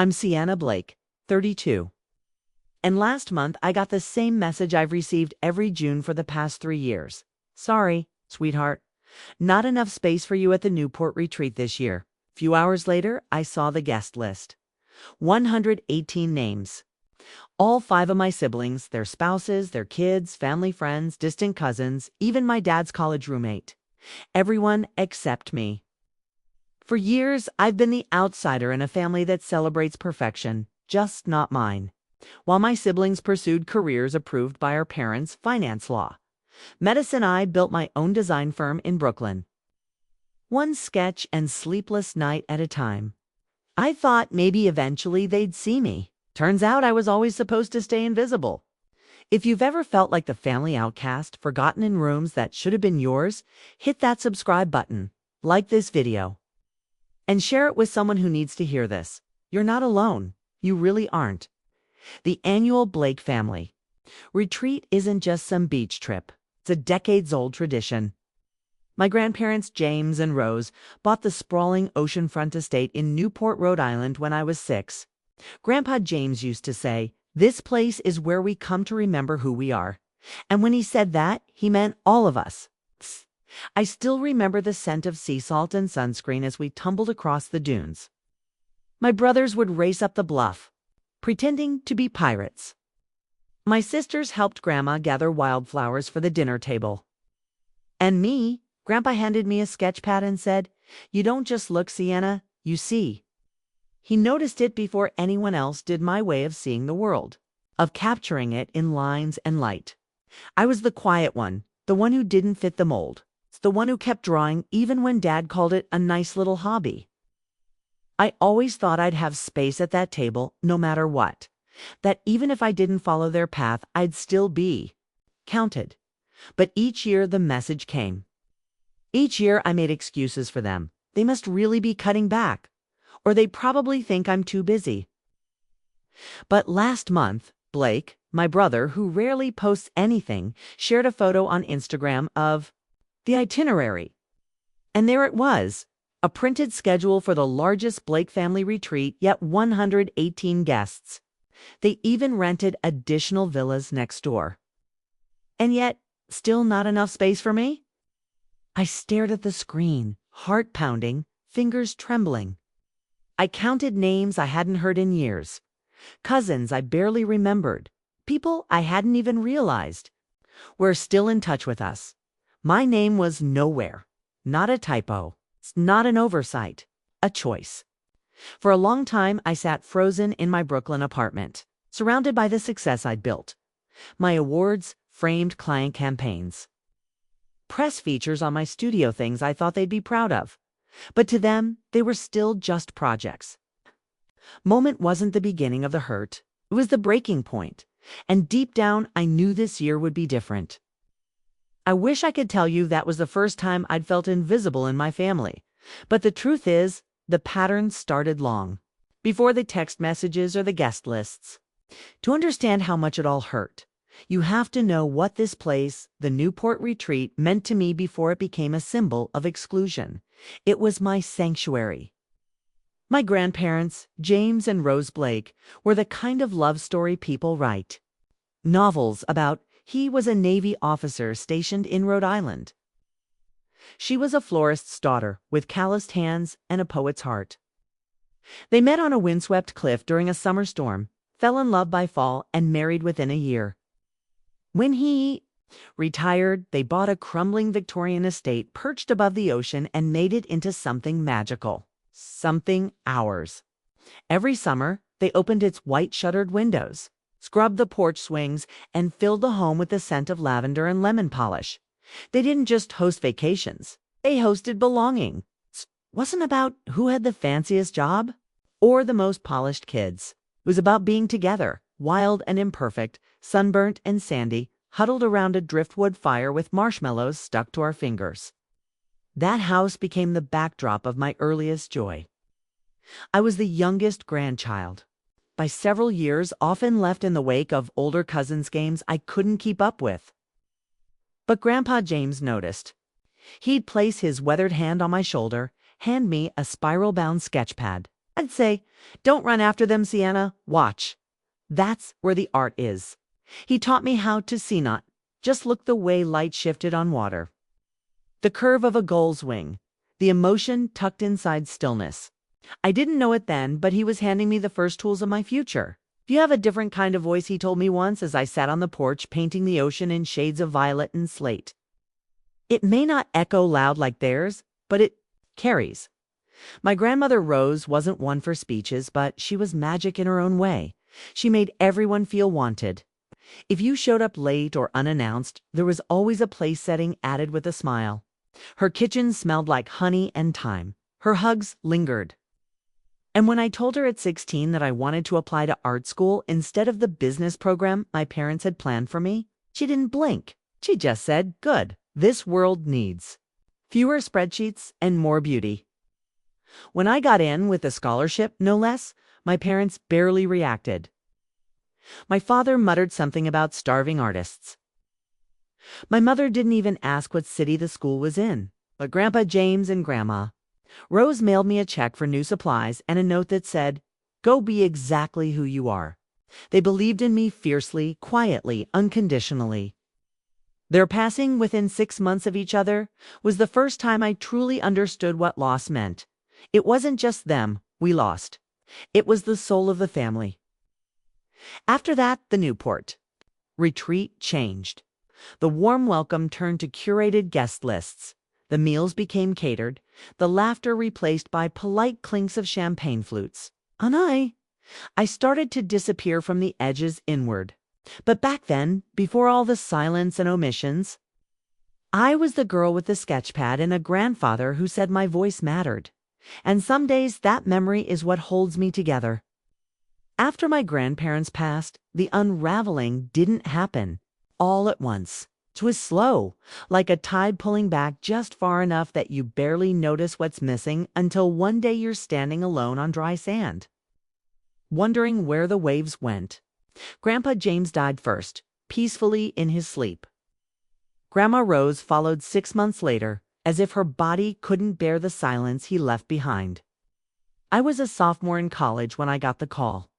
I'm Sienna Blake, 32. And last month I got the same message I've received every June for the past 3 years. Sorry, sweetheart. Not enough space for you at the Newport retreat this year. Few hours later, I saw the guest list. 118 names. All 5 of my siblings, their spouses, their kids, family friends, distant cousins, even my dad's college roommate. Everyone except me. For years, I've been the outsider in a family that celebrates perfection, just not mine. While my siblings pursued careers approved by our parents' finance law, Metis and I built my own design firm in Brooklyn. One sketch and sleepless night at a time. I thought maybe eventually they'd see me. Turns out I was always supposed to stay invisible. If you've ever felt like the family outcast, forgotten in rooms that should have been yours, hit that subscribe button, like this video, and share it with someone who needs to hear this. You're not alone. You really aren't. The annual Blake family retreat isn't just some beach trip. It's a decades-old tradition. My grandparents, James and Rose, bought the sprawling oceanfront estate in Newport, Rhode Island when I was 6. Grandpa James used to say, "This place is where we come to remember who we are." And when he said that, he meant all of us. I still remember the scent of sea salt and sunscreen as we tumbled across the dunes. My brothers would race up the bluff, pretending to be pirates. My sisters helped Grandma gather wildflowers for the dinner table. And me, Grandpa handed me a sketch pad and said, "You don't just look, Sienna, you see." He noticed it before anyone else did. My way of seeing the world, of capturing it in lines and light. I was the quiet one, the one who didn't fit the mold. The one who kept drawing even when Dad called it a nice little hobby. I always thought I'd have space at that table no matter what. That even if I didn't follow their path, I'd still be counted. But each year the message came. Each year I made excuses for them. They must really be cutting back. Or they probably think I'm too busy. But last month, Blake, my brother, who rarely posts anything, shared a photo on Instagram of the itinerary. And there it was, a printed schedule for the largest Blake family retreat, yet 118 guests. They even rented additional villas next door. And yet, still not enough space for me? I stared at the screen, heart pounding, fingers trembling. I counted names I hadn't heard in years. Cousins I barely remembered. People I hadn't even realized were still in touch with us. My name was nowhere. Not a typo. Not an oversight. A choice. For a long time, I sat frozen in my Brooklyn apartment, surrounded by the success I'd built. My awards, framed client campaigns, press features on my studio, things I thought they'd be proud of. But to them, they were still just projects. Moment wasn't the beginning of the hurt. It was the breaking point. And deep down, I knew this year would be different. I wish I could tell you that was the first time I'd felt invisible in my family. But the truth is, the pattern started long before the text messages or the guest lists. To understand how much it all hurt, you have to know what this place, the Newport retreat, meant to me before it became a symbol of exclusion. It was my sanctuary. My grandparents, James and Rose Blake, were the kind of love story people write. Novels about he was a Navy officer stationed in Rhode Island. She was a florist's daughter with calloused hands and a poet's heart. They met on a windswept cliff during a summer storm, fell in love by fall, and married within a year. When he retired, they bought a crumbling Victorian estate perched above the ocean and made it into something magical, something ours. Every summer, they opened its white-shuttered windows, scrubbed the porch swings, and filled the home with the scent of lavender and lemon polish. They didn't just host vacations. They hosted belonging. It wasn't about who had the fanciest job or the most polished kids. It was about being together, wild and imperfect, sunburnt and sandy, huddled around a driftwood fire with marshmallows stuck to our fingers. That house became the backdrop of my earliest joy. I was the youngest grandchild. By several years, often left in the wake of older cousins' games I couldn't keep up with. But Grandpa James noticed. He'd place his weathered hand on my shoulder, hand me a spiral-bound sketch pad. I'd say, "Don't run after them, Sienna. Watch." That's where the art is. He taught me how to see not just look the way light shifted on water. The curve of a gull's wing, the emotion tucked inside stillness. I didn't know it then, but he was handing me the first tools of my future. "You have a different kind of voice," he told me once as I sat on the porch painting the ocean in shades of violet and slate. "It may not echo loud like theirs, but it carries." My grandmother Rose wasn't one for speeches, but she was magic in her own way. She made everyone feel wanted. If you showed up late or unannounced, there was always a place setting added with a smile. Her kitchen smelled like honey and thyme. Her hugs lingered. And when I told her at 16 that I wanted to apply to art school instead of the business program my parents had planned for me, she didn't blink. She just said, "Good. This world needs fewer spreadsheets and more beauty." When I got in with a scholarship, no less, my parents barely reacted. My father muttered something about starving artists. My mother didn't even ask what city the school was in, but Grandpa James and Grandma Rose mailed me a check for new supplies and a note that said, "Go be exactly who you are." They believed in me fiercely, quietly, unconditionally. Their passing within 6 months of each other was the first time I truly understood what loss meant. It wasn't just them we lost. It was the soul of the family. After that, the Newport retreat changed. The warm welcome turned to curated guest lists. The meals became catered, the laughter replaced by polite clinks of champagne flutes. And I started to disappear from the edges inward. But back then, before all the silence and omissions, I was the girl with the sketchpad and a grandfather who said my voice mattered. And some days that memory is what holds me together. After my grandparents passed, the unraveling didn't happen all at once. It was slow, like a tide pulling back just far enough that you barely notice what's missing until one day you're standing alone on dry sand, wondering where the waves went. Grandpa James died first, peacefully in his sleep. Grandma Rose followed 6 months later, as if her body couldn't bear the silence he left behind. I was a sophomore in college when I got the call.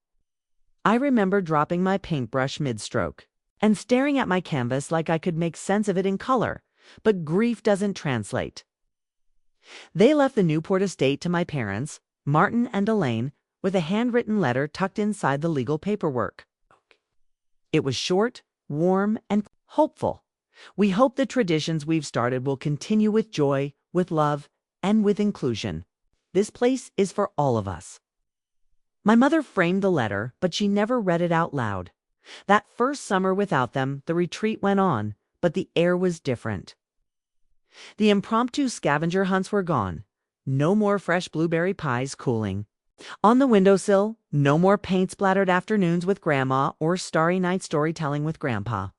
I remember dropping my paintbrush mid-stroke and staring at my canvas like I could make sense of it in color, but grief doesn't translate. They left the Newport estate to my parents, Martin and Elaine, with a handwritten letter tucked inside the legal paperwork. It was short, warm, and hopeful. "We hope the traditions we've started will continue with joy, with love, and with inclusion. This place is for all of us." My mother framed the letter, but she never read it out loud. That first summer without them, the retreat went on, but the air was different. The impromptu scavenger hunts were gone. No more fresh blueberry pies cooling on the windowsill, no more paint-splattered afternoons with Grandma or starry night storytelling with Grandpa.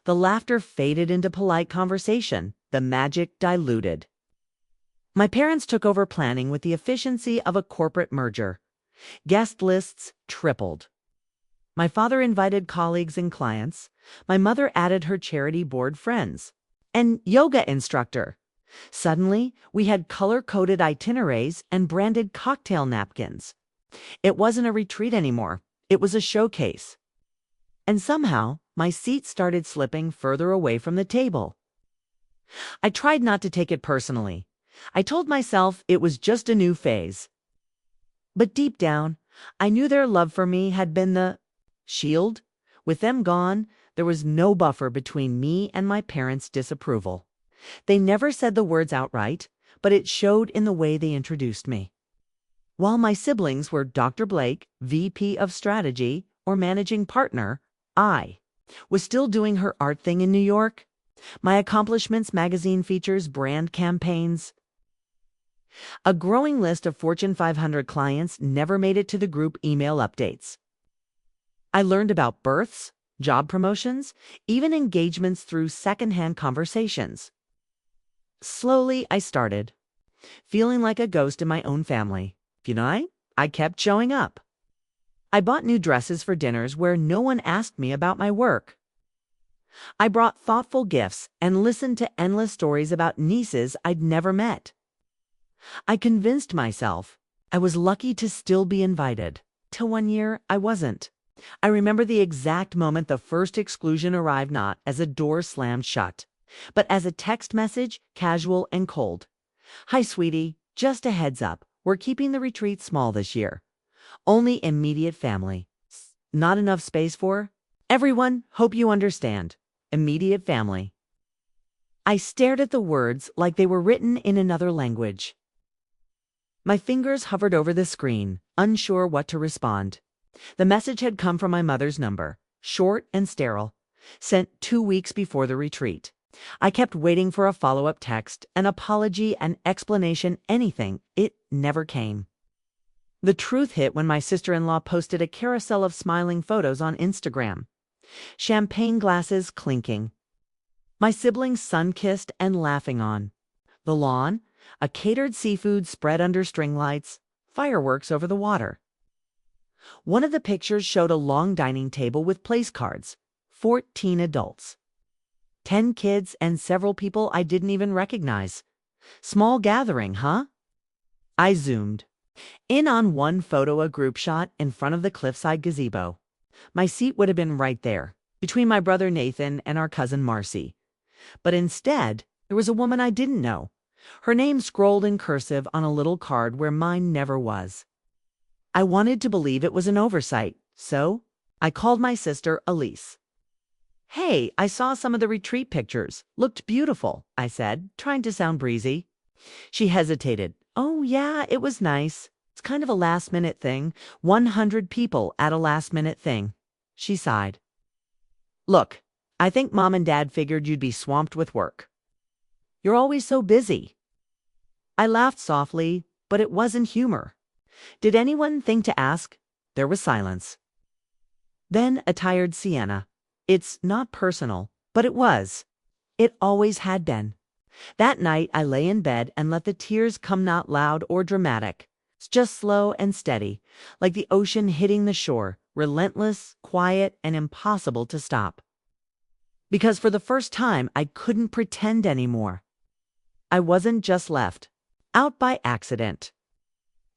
The laughter faded into polite conversation, the magic diluted. My parents took over planning with the efficiency of a corporate merger. Guest lists tripled. My father invited colleagues and clients. My mother added her charity board friends and yoga instructor. Suddenly, we had color-coded itineraries and branded cocktail napkins. It wasn't a retreat anymore. It was a showcase. And somehow, my seat started slipping further away from the table. I tried not to take it personally. I told myself it was just a new phase. But deep down, I knew their love for me had been the shield. With them gone, there was no buffer between me and my parents' disapproval. They never said the words outright, but it showed in the way they introduced me. While my siblings were Dr. Blake, VP of Strategy, or Managing Partner, I was still doing her art thing in New York. My Accomplishments magazine features brand campaigns. A growing list of Fortune 500 clients never made it to the group email updates. I learned about births, job promotions, even engagements through secondhand conversations. Slowly, I started feeling like a ghost in my own family. I kept showing up. I bought new dresses for dinners where no one asked me about my work. I brought thoughtful gifts and listened to endless stories about nieces I'd never met. I convinced myself I was lucky to still be invited. Till one year, I wasn't. I remember the exact moment the first exclusion arrived, not as a door slammed shut, but as a text message, casual and cold. Hi, sweetie. Just a heads up. We're keeping the retreat small this year. Only immediate family. Not enough space for everyone. Hope you understand. Immediate family. I stared at the words like they were written in another language. My fingers hovered over the screen, unsure what to respond. The message had come from my mother's number, short and sterile, sent 2 weeks before the retreat. I kept waiting for a follow-up text, an apology, an explanation, anything. It never came. The truth hit when my sister-in-law posted a carousel of smiling photos on Instagram. Champagne glasses clinking. My siblings sun-kissed and laughing on. The lawn, a catered seafood spread under string lights, fireworks over the water. One of the pictures showed a long dining table with place cards, 14 adults. 10 kids and several people I didn't even recognize. Small gathering, huh? I zoomed in on one photo, a group shot in front of the cliffside gazebo. My seat would have been right there, between my brother Nathan and our cousin Marcy. But instead, there was a woman I didn't know. Her name scrolled in cursive on a little card where mine never was. I wanted to believe it was an oversight, so I called my sister Elise. Hey, I saw some of the retreat pictures. Looked beautiful, I said, trying to sound breezy. She hesitated. Oh, yeah, it was nice. It's kind of a last-minute thing. 100 people at a last-minute thing. She sighed. Look, I think Mom and Dad figured you'd be swamped with work. You're always so busy. I laughed softly, but it wasn't humor. Did anyone think to ask? There was silence. Then a tired Sienna. It's not personal, but it was. It always had been. That night I lay in bed and let the tears come, not loud or dramatic. It's just slow and steady, like the ocean hitting the shore, relentless, quiet, and impossible to stop. Because for the first time, I couldn't pretend anymore. I wasn't just left out by accident.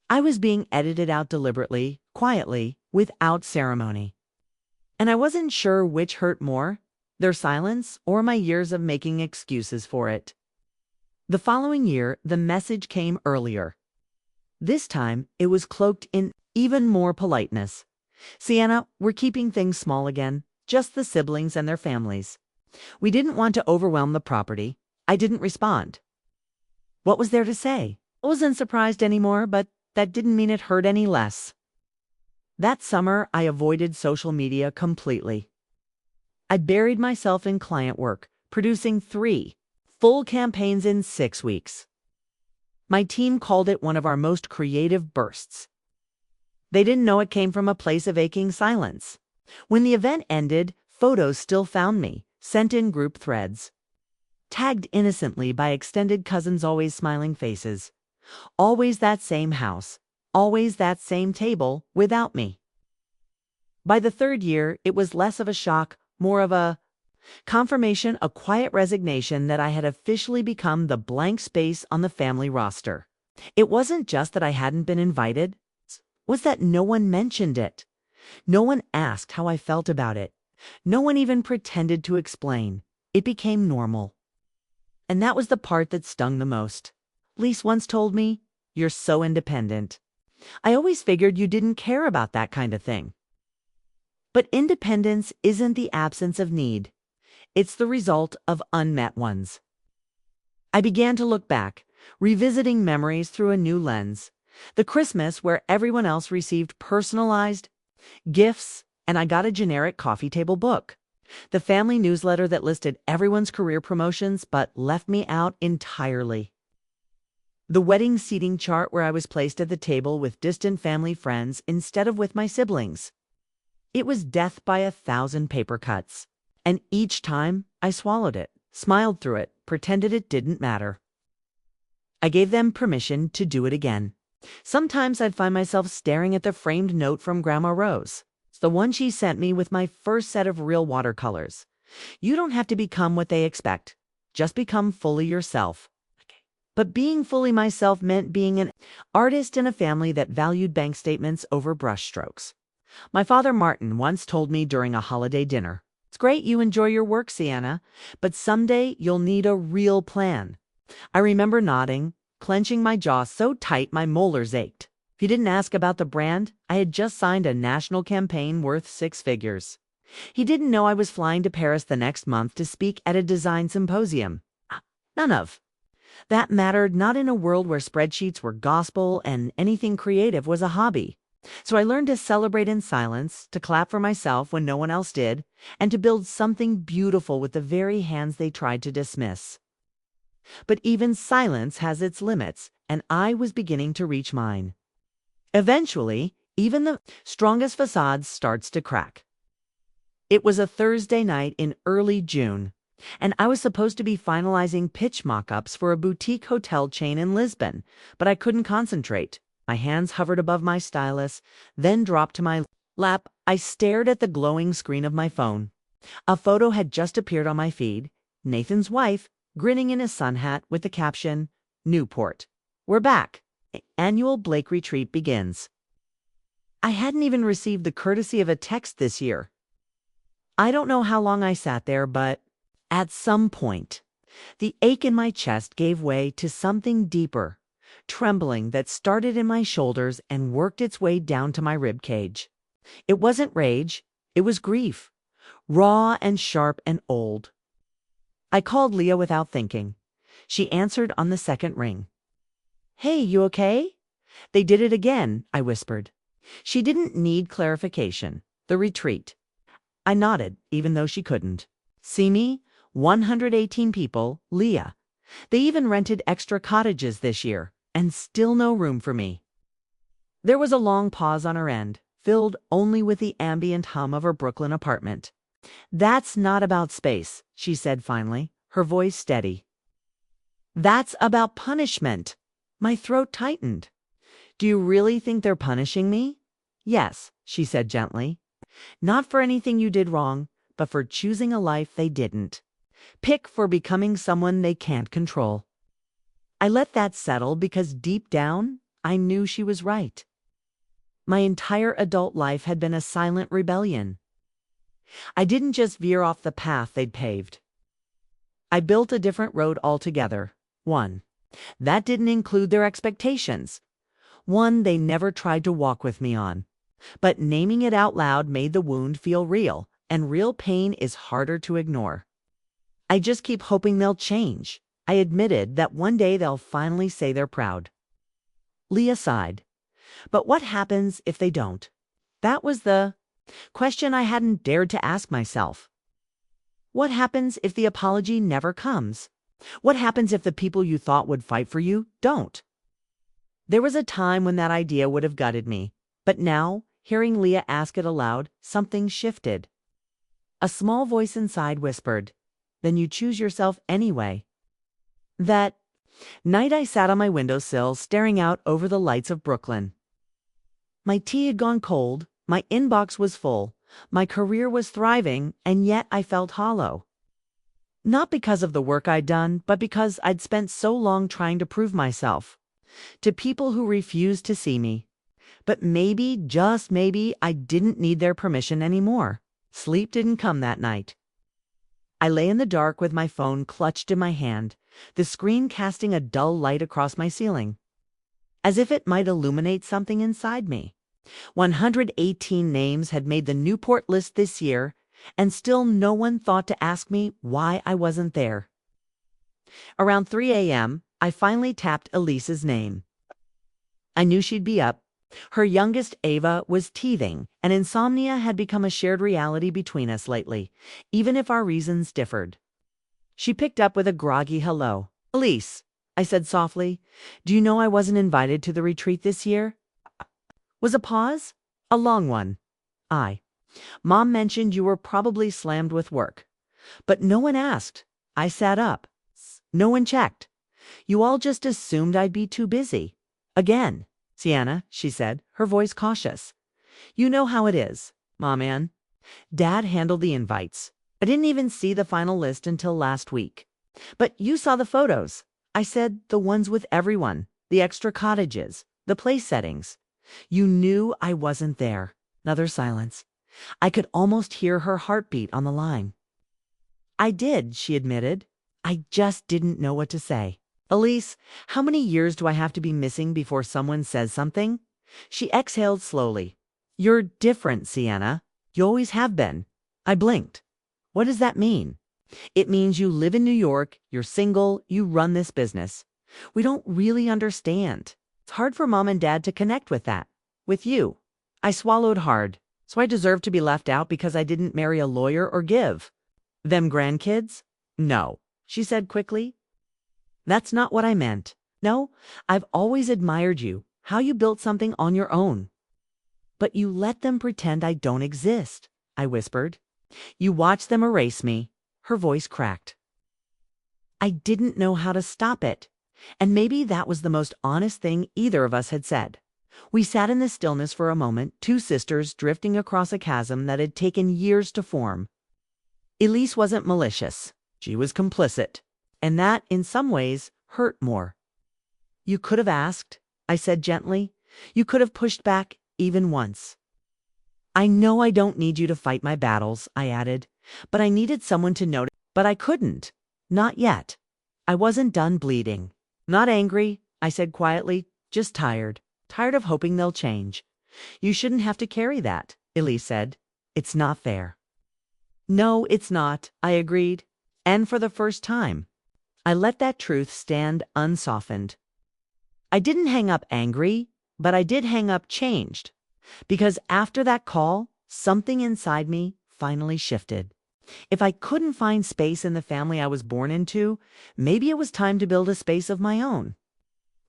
I was being edited out deliberately, quietly, without ceremony. And I wasn't sure which hurt more, their silence or my years of making excuses for it. The following year, the message came earlier. This time, it was cloaked in even more politeness. Sienna, we're keeping things small again, just the siblings and their families. We didn't want to overwhelm the property. I didn't respond. What was there to say? I wasn't surprised anymore, but that didn't mean it hurt any less. That summer, I avoided social media completely. I buried myself in client work, producing 3 full campaigns in 6 weeks. My team called it one of our most creative bursts. They didn't know it came from a place of aching silence. When the event ended, photos still found me, sent in group threads. Tagged innocently by extended cousins' always smiling faces. Always that same house. Always that same table without me. By the 3rd year, it was less of a shock, more of a confirmation, a quiet resignation that I had officially become the blank space on the family roster. It wasn't just that I hadn't been invited, it was that no one mentioned it. No one asked how I felt about it. No one even pretended to explain. It became normal. And that was the part that stung the most. Lise once told me, "You're so independent. I always figured you didn't care about that kind of thing." But independence isn't the absence of need. It's the result of unmet ones. I began to look back, revisiting memories through a new lens. The Christmas where everyone else received personalized gifts and I got a generic coffee table book. The family newsletter that listed everyone's career promotions but left me out entirely. The wedding seating chart where I was placed at the table with distant family friends instead of with my siblings. It was death by 1,000 paper cuts. And each time, I swallowed it, smiled through it, pretended it didn't matter. I gave them permission to do it again. Sometimes I'd find myself staring at the framed note from Grandma Rose. It's the one she sent me with my first set of real watercolors. You don't have to become what they expect. Just become fully yourself. But being fully myself meant being an artist in a family that valued bank statements over brushstrokes. My father Martin once told me during a holiday dinner, "It's great you enjoy your work, Sienna, but someday you'll need a real plan." I remember nodding, clenching my jaw so tight my molars ached. If he didn't ask about the brand, I had just signed a national campaign worth 6 figures. He didn't know I was flying to Paris the next month to speak at a design symposium. None of that mattered, not in a world where spreadsheets were gospel and anything creative was a hobby. So I learned to celebrate in silence, to clap for myself when no one else did, and to build something beautiful with the very hands they tried to dismiss. But even silence has its limits, and I was beginning to reach mine. Eventually, even the strongest facade starts to crack. It was a Thursday night in early June, and I was supposed to be finalizing pitch mock-ups for a boutique hotel chain in Lisbon, but I couldn't concentrate. My hands hovered above my stylus, then dropped to my lap. I stared at the glowing screen of my phone. A photo had just appeared on my feed. Nathan's wife, grinning in his sun hat with the caption, "Newport. We're back. Annual Blake retreat begins." I hadn't even received the courtesy of a text this year. I don't know how long I sat there, but at some point, the ache in my chest gave way to something deeper, trembling that started in my shoulders and worked its way down to my rib cage. It wasn't rage, it was grief, raw and sharp and old. I called Leah without thinking. She answered on the second ring. "Hey, you okay?" "They did it again," I whispered. She didn't need clarification. The retreat. I nodded, even though she couldn't. "See me? 118 people, Leah. They even rented extra cottages this year, and still no room for me." There was a long pause on her end, filled only with the ambient hum of her Brooklyn apartment. "That's not about space," she said finally, her voice steady. "That's about punishment." My throat tightened. "Do you really think they're punishing me?" "Yes," she said gently. "Not for anything you did wrong, but for choosing a life they didn't. Pick for becoming someone they can't control." I let that settle because deep down, I knew she was right. My entire adult life had been a silent rebellion. I didn't just veer off the path they'd paved. I built a different road altogether. One that didn't include their expectations. One they never tried to walk with me on. But naming it out loud made the wound feel real, and real pain is harder to ignore. I just keep hoping they'll change. I admitted that one day they'll finally say they're proud. Leah sighed. "But what happens if they don't?" That was the question I hadn't dared to ask myself. What happens if the apology never comes? What happens if the people you thought would fight for you don't? There was a time when that idea would have gutted me, but now, hearing Leah ask it aloud, something shifted. A small voice inside whispered, "Then you choose yourself anyway." That night I sat on my windowsill staring out over the lights of Brooklyn. My tea had gone cold, my inbox was full, my career was thriving, and yet I felt hollow. Not because of the work I'd done, but because I'd spent so long trying to prove myself to people who refused to see me. But maybe, just maybe, I didn't need their permission anymore. Sleep didn't come that night. I lay in the dark with my phone clutched in my hand, the screen casting a dull light across my ceiling, as if it might illuminate something inside me. 118 names had made the Newport list this year, and still no one thought to ask me why I wasn't there. Around 3 a.m., I finally tapped Elise's name. I knew she'd be up. Her youngest, Ava, was teething, and insomnia had become a shared reality between us lately, even if our reasons differed. She picked up with a groggy hello. "Elise," I said softly, "do you know I wasn't invited to the retreat this year?" Was a pause? A long one. Mom mentioned you were probably slammed with work. But no one asked. I sat up. No one checked. You all just assumed I'd be too busy. Again. "Sienna," she said, her voice cautious. "You know how it is, Mom Ann. Dad handled the invites. I didn't even see the final list until last week. But you saw the photos. I said the ones with everyone, the extra cottages, the place settings. You knew I wasn't there. Another silence. I could almost hear her heartbeat on the line. I did, she admitted. I just didn't know what to say. Elise, how many years do I have to be missing before someone says something? She exhaled slowly. You're different, Sienna. You always have been. I blinked. What does that mean? It means you live in New York, you're single, you run this business. We don't really understand. It's hard for Mom and Dad to connect with that. With you. I swallowed hard. So I deserve to be left out because I didn't marry a lawyer or give. Them grandkids? No, she said quickly. That's not what I meant. No, I've always admired you, how you built something on your own. But you let them pretend I don't exist, I whispered. You watch them erase me. Her voice cracked. I didn't know how to stop it. And maybe that was the most honest thing either of us had said. We sat in the stillness for a moment, two sisters drifting across a chasm that had taken years to form. Elise wasn't malicious. She was complicit. And that, in some ways, hurt more. You could have asked, I said gently. You could have pushed back even once. I know I don't need you to fight my battles, I added, but I needed someone to notice. But I couldn't. Not yet. I wasn't done bleeding. Not angry, I said quietly, just tired. Tired of hoping they'll change. You shouldn't have to carry that, Elise said. It's not fair. No, it's not, I agreed. And for the first time, I let that truth stand unsoftened. I didn't hang up angry, but I did hang up changed. Because after that call, something inside me finally shifted. If I couldn't find space in the family I was born into, maybe it was time to build a space of my own.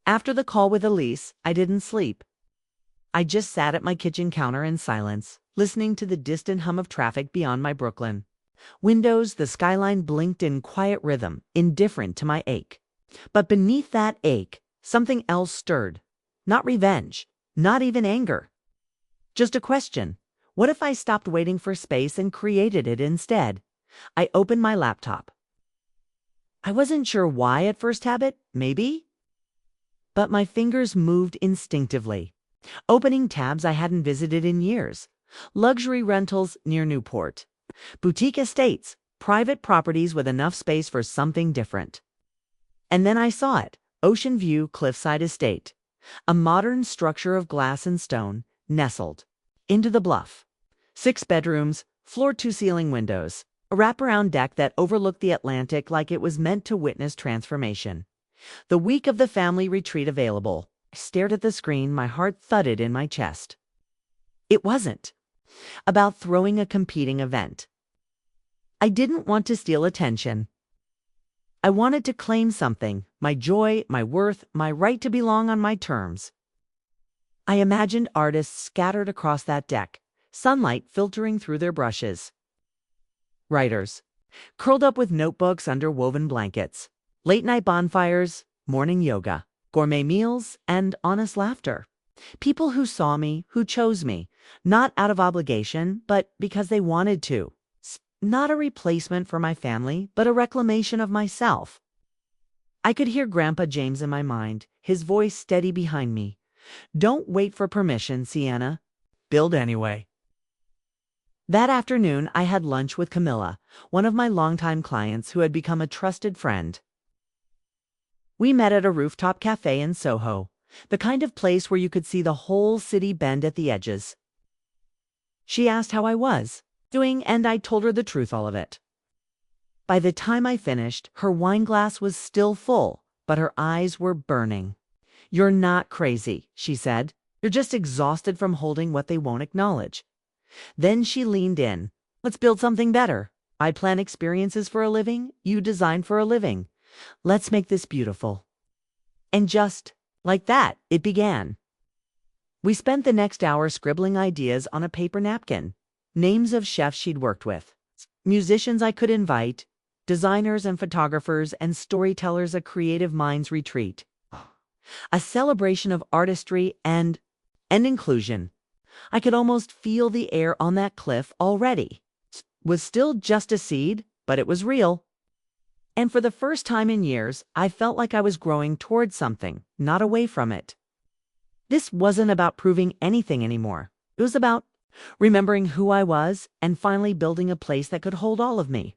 After the call with Elise, I didn't sleep. I just sat at my kitchen counter in silence, listening to the distant hum of traffic beyond my Brooklyn. Windows, the skyline blinked in quiet rhythm, indifferent to my ache. But beneath that ache, something else stirred. Not revenge, not even anger. Just a question. What if I stopped waiting for space and created it instead? I opened my laptop. I wasn't sure why at first habit, maybe? But my fingers moved instinctively. Opening tabs I hadn't visited in years. Luxury rentals near Newport. Boutique estates, private properties with enough space for something different. And then I saw it. Ocean View Cliffside Estate. A modern structure of glass and stone, nestled into the bluff. 6 bedrooms, floor-to-ceiling windows, a wraparound deck that overlooked the Atlantic like it was meant to witness transformation. The week of the family retreat available. I stared at the screen, my heart thudded in my chest. It wasn't about throwing a competing event. I didn't want to steal attention. I wanted to claim something, my joy, my worth, my right to belong on my terms. I imagined artists scattered across that deck, sunlight filtering through their brushes. Writers, curled up with notebooks under woven blankets, late-night bonfires, morning yoga, gourmet meals, and honest laughter. People who saw me, who chose me, not out of obligation, but because they wanted to. Not a replacement for my family, but a reclamation of myself. I could hear Grandpa James in my mind, his voice steady behind me. Don't wait for permission, Sienna. Build anyway. That afternoon, I had lunch with Camilla, one of my longtime clients who had become a trusted friend. We met at a rooftop cafe in Soho, the kind of place where you could see the whole city bend at the edges. She asked how I was doing, and I told her the truth, all of it. By the time I finished, her wine glass was still full, but her eyes were burning. You're not crazy, she said. You're just exhausted from holding what they won't acknowledge. Then she leaned in. Let's build something better. I plan experiences for a living. You design for a living. Let's make this beautiful. And just like that, it began. We spent the next hour scribbling ideas on a paper napkin. Names of chefs she'd worked with, musicians I could invite, designers and photographers and storytellers, a creative minds retreat. A celebration of artistry and inclusion. I could almost feel the air on that cliff already. It was still just a seed, but it was real. And for the first time in years, I felt like I was growing towards something, not away from it. This wasn't about proving anything anymore. It was about remembering who I was and finally building a place that could hold all of me.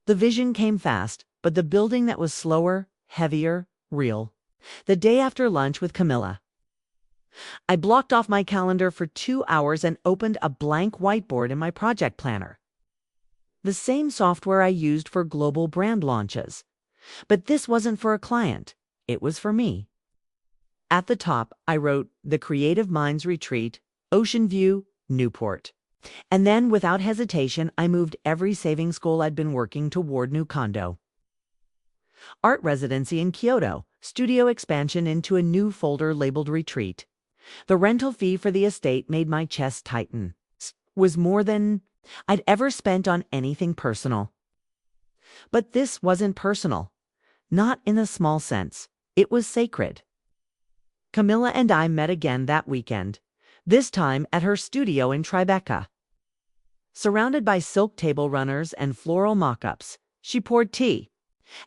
The vision came fast, but the building that was slower, heavier, real. The day after lunch with Camilla, I blocked off my calendar for 2 hours and opened a blank whiteboard in my project planner. The same software I used for global brand launches. But this wasn't for a client. It was for me. At the top, I wrote The Creative Minds Retreat, Ocean View, Newport. And then, without hesitation, I moved every savings goal I'd been working toward new condo. Art residency in Kyoto, studio expansion into a new folder labeled Retreat. The rental fee for the estate made my chest tighten. Was more than I'd ever spent on anything personal. But this wasn't personal. Not in a small sense. It was sacred. Camilla and I met again that weekend, this time at her studio in Tribeca. Surrounded by silk table runners and floral mock-ups, she poured tea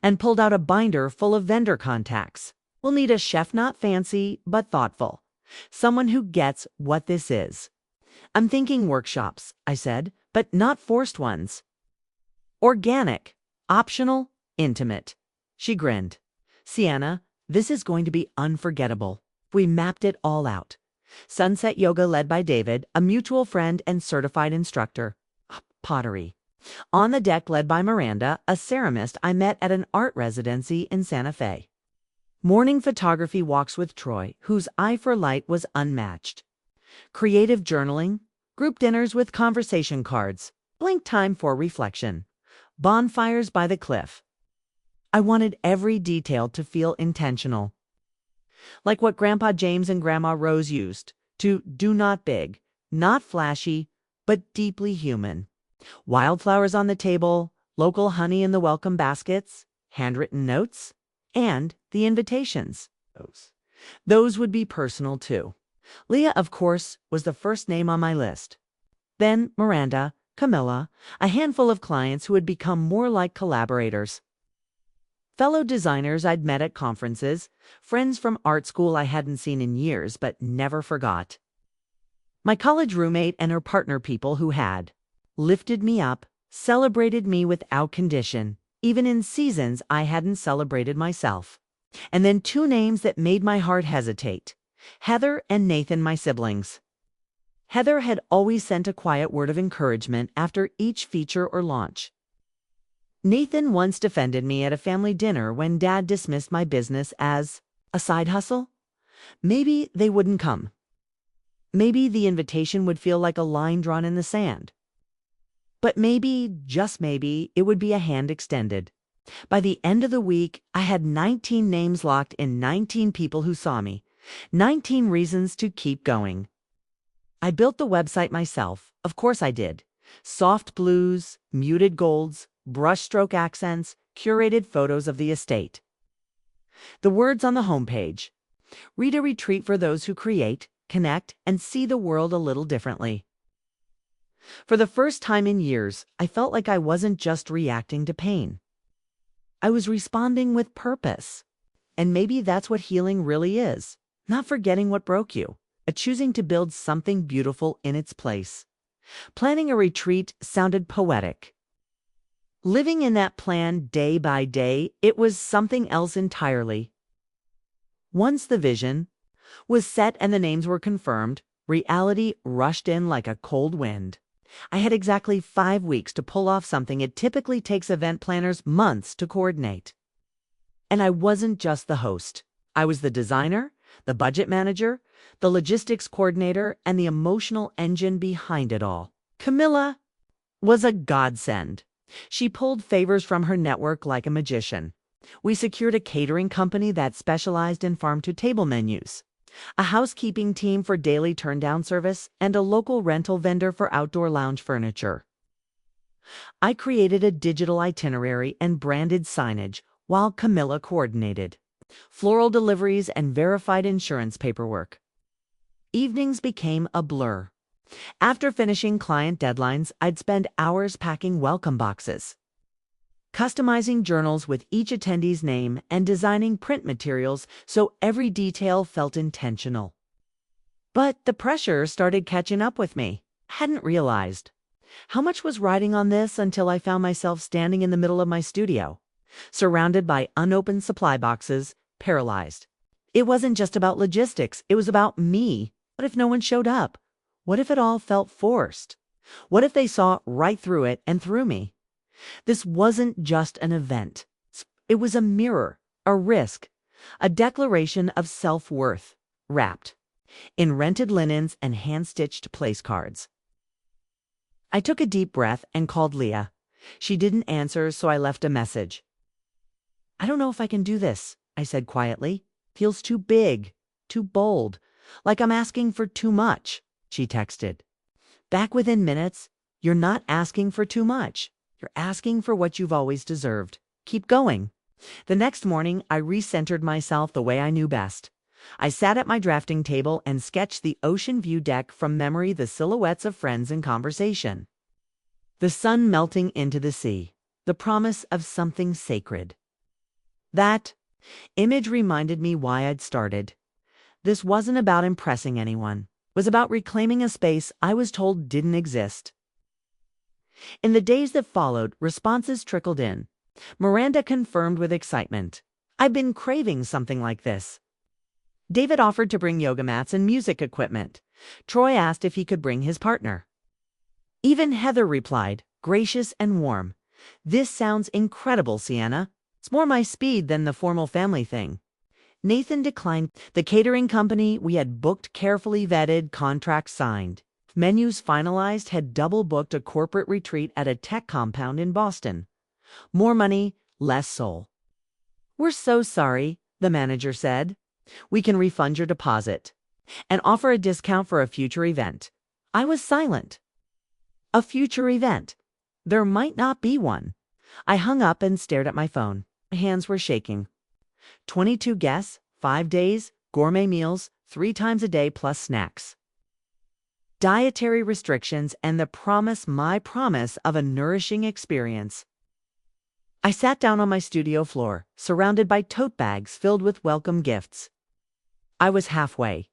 and pulled out a binder full of vendor contacts. We'll need a chef not fancy, but thoughtful. Someone who gets what this is. I'm thinking workshops, I said, but not forced ones. Organic, optional, intimate. She grinned. Sienna, this is going to be unforgettable. We mapped it all out. Sunset yoga led by David, a mutual friend and certified instructor. Pottery. On the deck led by Miranda, a ceramist I met at an art residency in Santa Fe. Morning photography walks with Troy, whose eye for light was unmatched. Creative journaling, group dinners with conversation cards, blank time for reflection, bonfires by the cliff. I wanted every detail to feel intentional. Like what Grandpa James and Grandma Rose used to do not big, not flashy, but deeply human. Wildflowers on the table, local honey in the welcome baskets, handwritten notes, and the invitations. Those would be personal too. Leah, of course, was the first name on my list. Then Miranda, Camilla, a handful of clients who had become more like collaborators. Fellow designers I'd met at conferences, friends from art school I hadn't seen in years but never forgot. My college roommate and her partner, people who had lifted me up, celebrated me without condition, even in seasons I hadn't celebrated myself. And then 2 names that made my heart hesitate. Heather and Nathan, my siblings. Heather had always sent a quiet word of encouragement after each feature or launch. Nathan once defended me at a family dinner when Dad dismissed my business as a side hustle. Maybe they wouldn't come. Maybe the invitation would feel like a line drawn in the sand. But maybe, just maybe, it would be a hand extended. By the end of the week, I had 19 names locked in 19 people who saw me. 19 reasons to keep going. I built the website myself. Of course I did. Soft blues, muted golds, brushstroke accents, curated photos of the estate. The words on the homepage. Read a retreat for those who create, connect, and see the world a little differently. For the first time in years, I felt like I wasn't just reacting to pain. I was responding with purpose. And maybe that's what healing really is. Not forgetting what broke you, but choosing to build something beautiful in its place. Planning a retreat sounded poetic. Living in that plan day by day, it was something else entirely. Once the vision was set and the names were confirmed, reality rushed in like a cold wind. I had exactly 5 weeks to pull off something it typically takes event planners months to coordinate. And I wasn't just the host. I was the designer, the budget manager, the logistics coordinator, and the emotional engine behind it all. Camilla was a godsend. She pulled favors from her network like a magician. We secured a catering company that specialized in farm-to-table menus, a housekeeping team for daily turn-down service, and a local rental vendor for outdoor lounge furniture. I created a digital itinerary and branded signage while Camilla coordinated floral deliveries and verified insurance paperwork. Evenings became a blur. After finishing client deadlines, I'd spend hours packing welcome boxes. customizing journals with each attendee's name and designing print materials so every detail felt intentional. But the pressure started catching up with me. I hadn't realized how much was riding on this until I found myself standing in the middle of my studio, surrounded by unopened supply boxes, paralyzed. It wasn't just about logistics, it was about me. What if no one showed up? What if it all felt forced? What if they saw right through it and through me? This wasn't just an event. It was a mirror, a risk, a declaration of self-worth, wrapped in rented linens and hand-stitched place cards. I took a deep breath and called Leah. She didn't answer, so I left a message. "I don't know if I can do this," I said quietly. "Feels too big, too bold, like I'm asking for too much," she texted. Back within minutes, "You're not asking for too much. You're asking for what you've always deserved. Keep going." The next morning, I recentered myself the way I knew best. I sat at my drafting table and sketched the ocean view deck from memory, the silhouettes of friends in conversation. The sun melting into the sea, the promise of something sacred. That image reminded me why I'd started. This wasn't about impressing anyone. It was about reclaiming a space I was told didn't exist. In the days that followed, responses trickled in. Miranda confirmed with excitement, "I've been craving something like this." David offered to bring yoga mats and music equipment. Troy asked if he could bring his partner. Even Heather replied, gracious and warm, "This sounds incredible, Sienna. It's more my speed than the formal family thing." Nathan declined. The catering company we had booked, carefully vetted, contracts signed, menus finalized, had double booked a corporate retreat at a tech compound in Boston. More money, less soul. "We're so sorry," the manager said. "We can refund your deposit and offer a discount for a future event." I was silent. A future event? There might not be one. I hung up and stared at my phone. My hands were shaking. 22 guests, 5 days, gourmet meals, 3 times a day plus snacks. Dietary restrictions and the promise, my promise, of a nourishing experience. I sat down on my studio floor, surrounded by tote bags filled with welcome gifts. I was halfway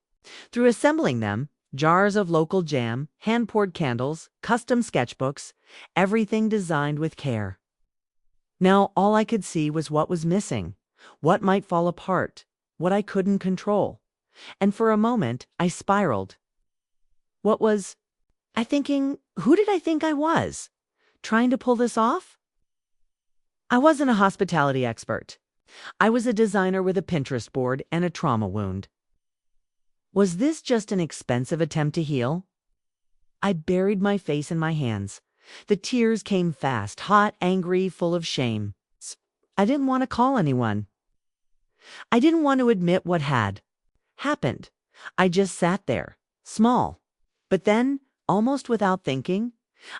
through assembling them, jars of local jam, hand-poured candles, custom sketchbooks, everything designed with care. Now all I could see was what was missing, what might fall apart, what I couldn't control. And for a moment, I spiraled. What was I thinking? Who did I think I was? Trying to pull this off? I wasn't a hospitality expert. I was a designer with a Pinterest board and a trauma wound. Was this just an expensive attempt to heal? I buried my face in my hands. The tears came fast, hot, angry, full of shame. I didn't want to call anyone. I didn't want to admit what had happened. I just sat there, small. But then, almost without thinking,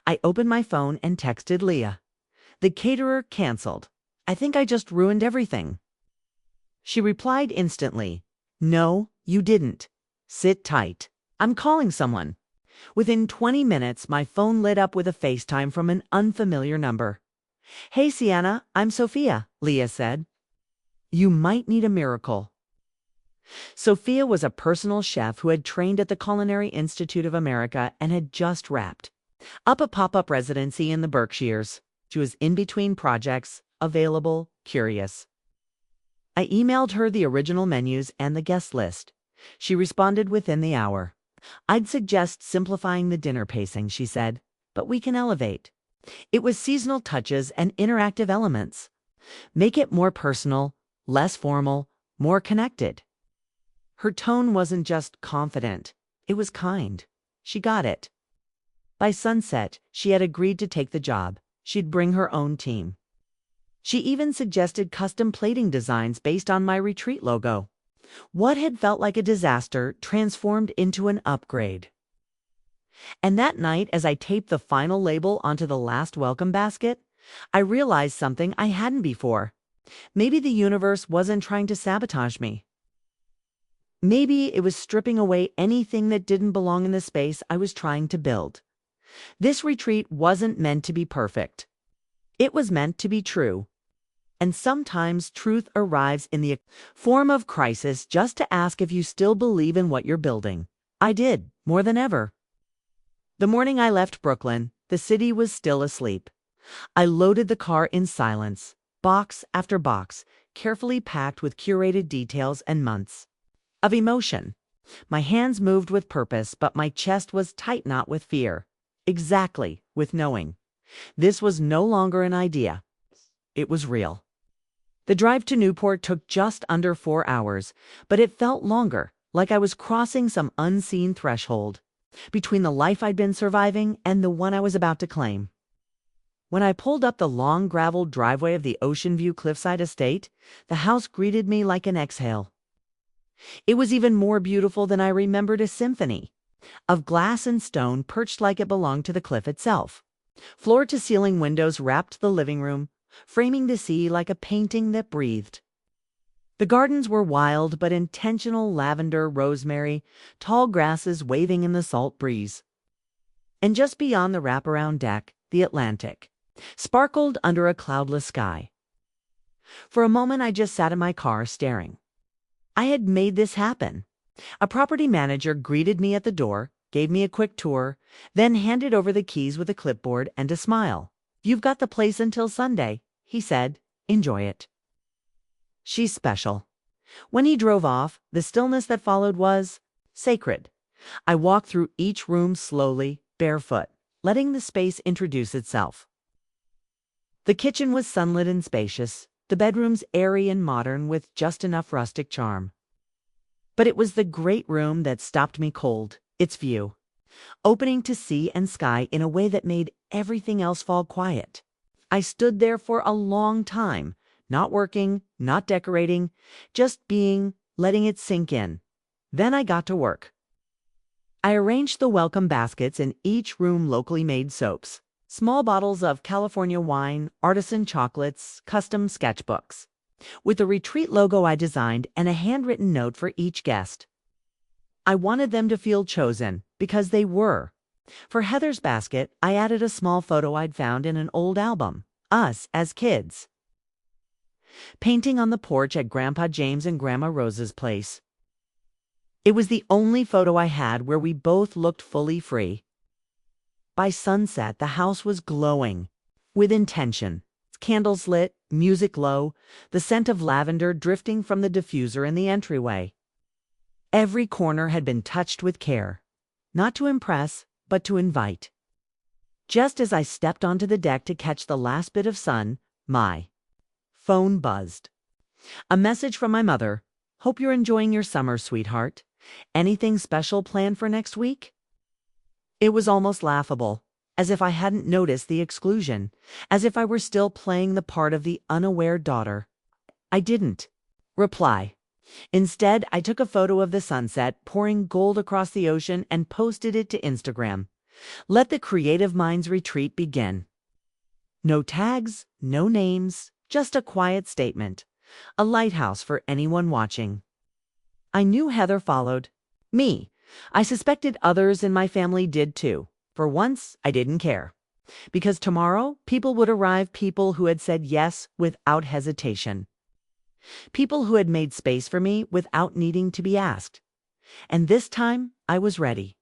I opened my phone and texted Leah. "The caterer canceled. I think I just ruined everything." She replied instantly, "No, you didn't. Sit tight. I'm calling someone." Within 20 minutes, my phone lit up with a FaceTime from an unfamiliar number. "Hey, Sienna, I'm Sophia," Leah said. "You might need a miracle." Sophia was a personal chef who had trained at the Culinary Institute of America and had just wrapped up a pop-up residency in the Berkshires. She was in between projects, available, curious. I emailed her the original menus and the guest list. She responded within the hour. "I'd suggest simplifying the dinner pacing," she said, "but we can elevate. It was seasonal touches and interactive elements. Make it more personal, less formal, more connected." Her tone wasn't just confident, it was kind. She got it. By sunset, she had agreed to take the job. She'd bring her own team. She even suggested custom plating designs based on my retreat logo. What had felt like a disaster transformed into an upgrade. And that night, as I taped the final label onto the last welcome basket, I realized something I hadn't before. Maybe the universe wasn't trying to sabotage me. Maybe it was stripping away anything that didn't belong in the space I was trying to build. This retreat wasn't meant to be perfect. It was meant to be true. And sometimes truth arrives in the form of crisis just to ask if you still believe in what you're building. I did, more than ever. The morning I left Brooklyn, the city was still asleep. I loaded the car in silence, box after box, carefully packed with curated details and months of emotion. My hands moved with purpose, but my chest was tight not with fear. Exactly, with knowing. This was no longer an idea. It was real. The drive to Newport took just under 4 hours, but it felt longer, like I was crossing some unseen threshold between the life I'd been surviving and the one I was about to claim. When I pulled up the long graveled driveway of the Ocean View Cliffside Estate, the house greeted me like an exhale. It was even more beautiful than I remembered a symphony of glass and stone perched like it belonged to the cliff itself. Floor-to-ceiling windows wrapped the living room, framing the sea like a painting that breathed. The gardens were wild but intentional lavender, rosemary, tall grasses waving in the salt breeze. And just beyond the wraparound deck, the Atlantic sparkled under a cloudless sky. For a moment I just sat in my car staring. I had made this happen. A property manager greeted me at the door, gave me a quick tour, then handed over the keys with a clipboard and a smile. "You've got the place until Sunday," he said. "Enjoy it." She's special. When he drove off, the stillness that followed was sacred. I walked through each room slowly, barefoot, letting the space introduce itself. The kitchen was sunlit and spacious, the bedrooms airy and modern with just enough rustic charm. But it was the great room that stopped me cold, its view, opening to sea and sky in a way that made everything else fall quiet. I stood there for a long time, not working, not decorating, just being, letting it sink in. Then I got to work. I arranged the welcome baskets in each room, locally made soaps, small bottles of California wine, artisan chocolates, custom sketchbooks, with a retreat logo I designed and a handwritten note for each guest. I wanted them to feel chosen, because they were. For Heather's basket, I added a small photo I'd found in an old album, us as kids, painting on the porch at Grandpa James and Grandma Rose's place. It was the only photo I had where we both looked fully free. By sunset, the house was glowing with intention. Candles lit, music low, the scent of lavender drifting from the diffuser in the entryway. Every corner had been touched with care, not to impress, but to invite. Just as I stepped onto the deck to catch the last bit of sun, my phone buzzed. A message from my mother. "Hope you're enjoying your summer, sweetheart. Anything special planned for next week?" It was almost laughable, as if I hadn't noticed the exclusion, as if I were still playing the part of the unaware daughter. I didn't reply. Instead, I took a photo of the sunset pouring gold across the ocean and posted it to Instagram. Let the creative mind's retreat begin. No tags, no names, just a quiet statement. A lighthouse for anyone watching. I knew Heather followed me. I suspected others in my family did too. For once, I didn't care. Because tomorrow, people would arrive, people who had said yes without hesitation. People who had made space for me without needing to be asked. And this time, I was ready.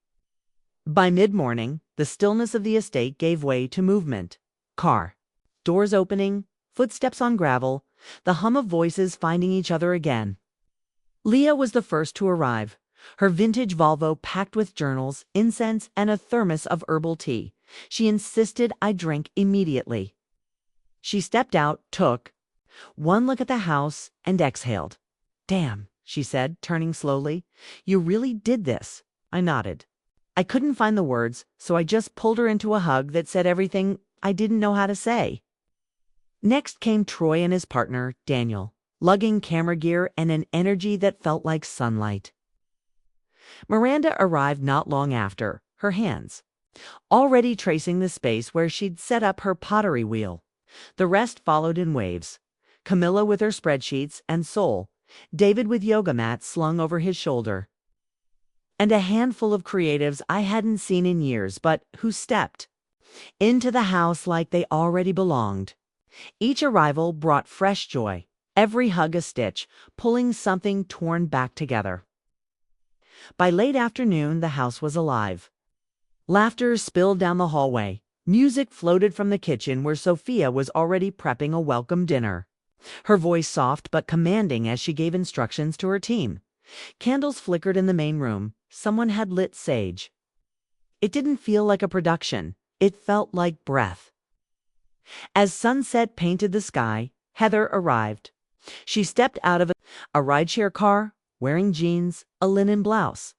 By mid-morning, the stillness of the estate gave way to movement. Car, doors opening, footsteps on gravel, the hum of voices finding each other again. Leah was the first to arrive, her vintage Volvo packed with journals, incense, and a thermos of herbal tea. She insisted I drink immediately. She stepped out, took one look at the house, and exhaled. "Damn," she said, turning slowly. "You really did this." I nodded. I couldn't find the words, so I just pulled her into a hug that said everything I didn't know how to say. Next came Troy and his partner, Daniel, lugging camera gear and an energy that felt like sunlight. Miranda arrived not long after, her hands already tracing the space where she'd set up her pottery wheel. The rest followed in waves. Camilla with her spreadsheets and Sol, David with yoga mats slung over his shoulder. And a handful of creatives I hadn't seen in years, but who stepped into the house like they already belonged. Each arrival brought fresh joy, every hug a stitch, pulling something torn back together. By late afternoon, the house was alive. Laughter spilled down the hallway. Music floated from the kitchen where Sophia was already prepping a welcome dinner. Her voice soft but commanding as she gave instructions to her team. Candles flickered in the main room. Someone had lit sage. It didn't feel like a production. It felt like breath. As sunset painted the sky, Heather arrived. She stepped out of a rideshare car, wearing jeans, a linen blouse.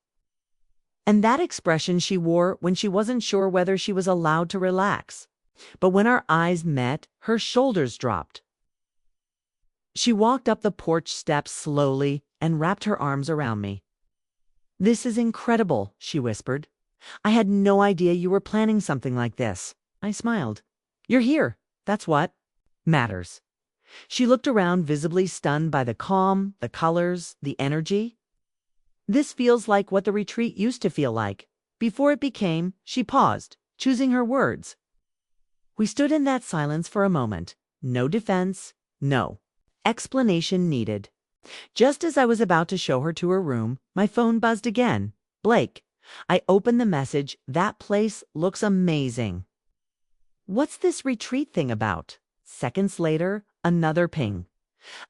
And that expression she wore when she wasn't sure whether she was allowed to relax. But when our eyes met, her shoulders dropped. She walked up the porch steps slowly and wrapped her arms around me. "This is incredible," she whispered. "I had no idea you were planning something like this." I smiled. "You're here. That's what matters." She looked around, visibly stunned by the calm, the colors, the energy. "This feels like what the retreat used to feel like. Before it became," she paused, choosing her words. We stood in that silence for a moment. No defense, no explanation needed. Just as I was about to show her to her room, my phone buzzed again. "Blake." I opened the message. "That place looks amazing." "What's this retreat thing about?" Seconds later, another ping.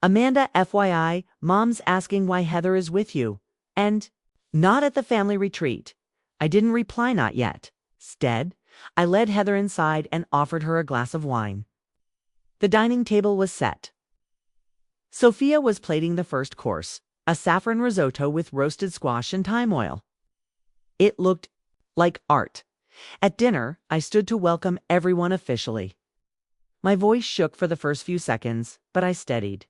"Amanda, FYI, Mom's asking why Heather is with you. And not at the family retreat." I didn't reply, not yet. Instead, I led Heather inside and offered her a glass of wine. The dining table was set. Sophia was plating the first course, a saffron risotto with roasted squash and thyme oil. It looked like art. At dinner, I stood to welcome everyone officially. My voice shook for the first few seconds, but I steadied.